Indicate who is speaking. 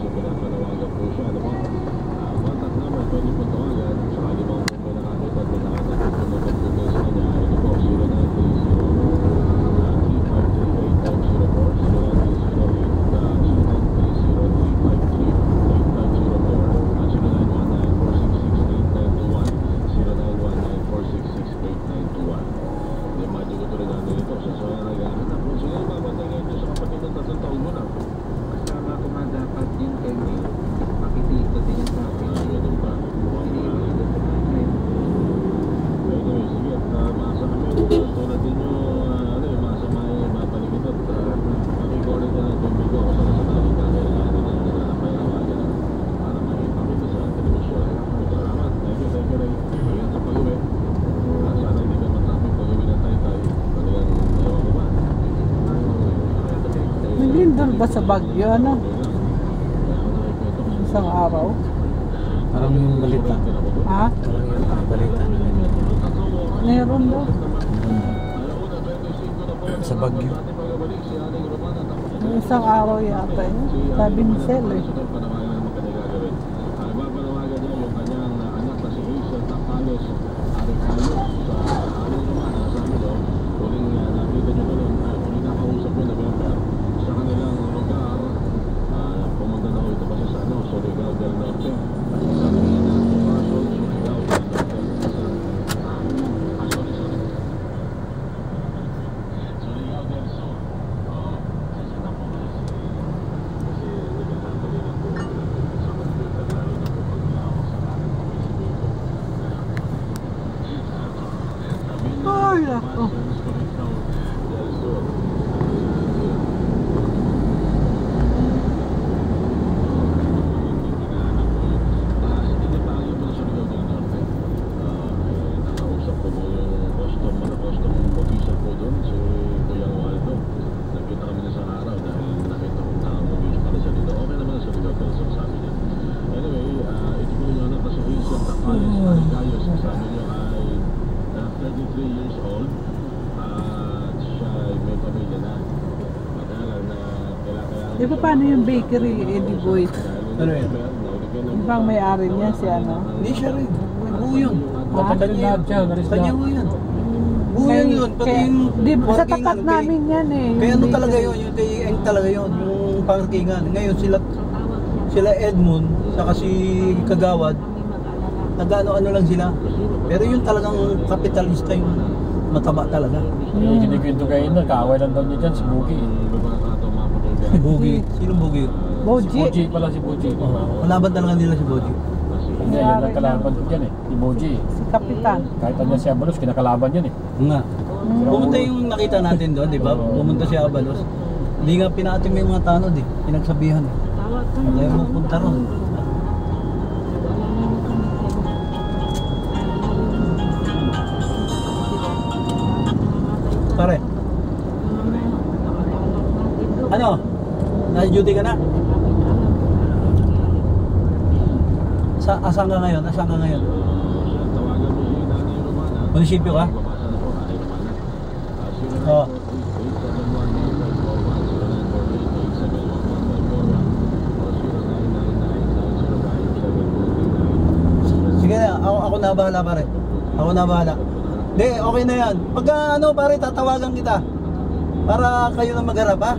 Speaker 1: kasi pinapanawagan po siya. Ano po? Contact number, pwede po tawagan. Sakali mo kung may nakakita at may nakakita po magpapagpapagpapagpapag sa kanya. Ito po, 0930-890-8930. Medyo ko talaga nito. So, nag-aaral na po. Sige, babantay ngayon sa kapatid ng 3 taon mo na.
Speaker 2: Kasama ko nga dapat yung kay May. Pakitito din yung sa akin.
Speaker 1: Ganun ba? Anyway, sige. At maasa kami. Tulad din yung maasa may mapalikin at pakikorin ka ng tubig ko kasi nasa tawag ka kailangan din na payawagan para makita sa television. Salamat. Thank you, Ray. Ingat sa pag-uwi. Sana hindi ka matraffic pag-uwi ng Taytay. Talagang ewan ko ba?
Speaker 3: Naglindol ba sa Baguio, ano? Isang araw?
Speaker 4: Parang yung balita.
Speaker 3: Ha?
Speaker 4: Parang yung balita.
Speaker 3: Meron daw.
Speaker 4: Sa Baguio.
Speaker 3: Isang araw yata yun. Sabi ni Sel eh.
Speaker 1: Mapanawagan niya yung kanyang anak na si Hazel Tapalos Aricalo sa aming Romana. Sabi daw, huling nakita nyo doon, huling nakausap ko November sa kanilang lugar. Pumunta na ito kasi sa Surigao del Norte. Sa Mina, Quezon, Surigao del Norte. Surigao del Sur. Kasi na po kasi nagkakatabi na po sa computer tayo na po pag-iawak sa ating
Speaker 3: Ay, ako.
Speaker 1: Surigao del Sur. Nakausap ko po yung custom official po doon, si Kuya Waldo. Nagkita kami na sa araw dahil nakita ko na official pala siya dito. Okay naman na sa Surigao del Sur, sabi niya. Anyway, ito po yung anak kasi Hazel Tapalos Aricayos. Sabi niya ay 33 years old at siya ay may pamilya na. Kaya lang na kailangan.
Speaker 3: Di ba paano yung bakery, Eddie Boy?
Speaker 4: Ano yun?
Speaker 3: Ibang may-ari niya si ano?
Speaker 4: Hindi siya rin. Buo yun.
Speaker 3: Ha?
Speaker 4: Kanya mo yan. Buo yan yun. Pati
Speaker 3: Kaya,
Speaker 4: yung
Speaker 3: di ba sa
Speaker 4: parkingan,
Speaker 3: tapat namin yan eh.
Speaker 4: Kaya ano
Speaker 3: bakery.
Speaker 4: talaga yun? Yung TN talaga yun. Yung parkingan. Ngayon sila Edmund, saka si Kagawad, nag-ano-ano lang sila. Pero yung talagang kapitalista yung mataba talaga.
Speaker 5: Yung kinikwento kayo na, kaaway lang daw niya dyan, si Bugi.
Speaker 4: Bugi. Sinong Bugi?
Speaker 5: Si
Speaker 3: Boji.
Speaker 5: Boji pala si Boji.
Speaker 4: Malaban talaga nila si Bugi.
Speaker 5: Hindi, yan ang kalaban ko dyan eh, si Boji.
Speaker 3: Si Kapitan.
Speaker 5: Kahit ano si Abalos, kinakalaban yan eh.
Speaker 4: Nga. Pumunta yung nakita natin doon, di ba? Pumunta si Abalos. Hindi nga pinaatim yung mga tanod eh. Pinagsabihan eh. Kaya mo punta ron. Pare. Ano? Nasa-duty ka na? Asan ka ngayon? Asan ka ngayon? Munisipyo ka? Oo. Sige na, ako na bahala pare. Ako na bahala. Hindi, okay na yan. Pagka ano pare, tatawagan kita. Para kayo na magharap ha.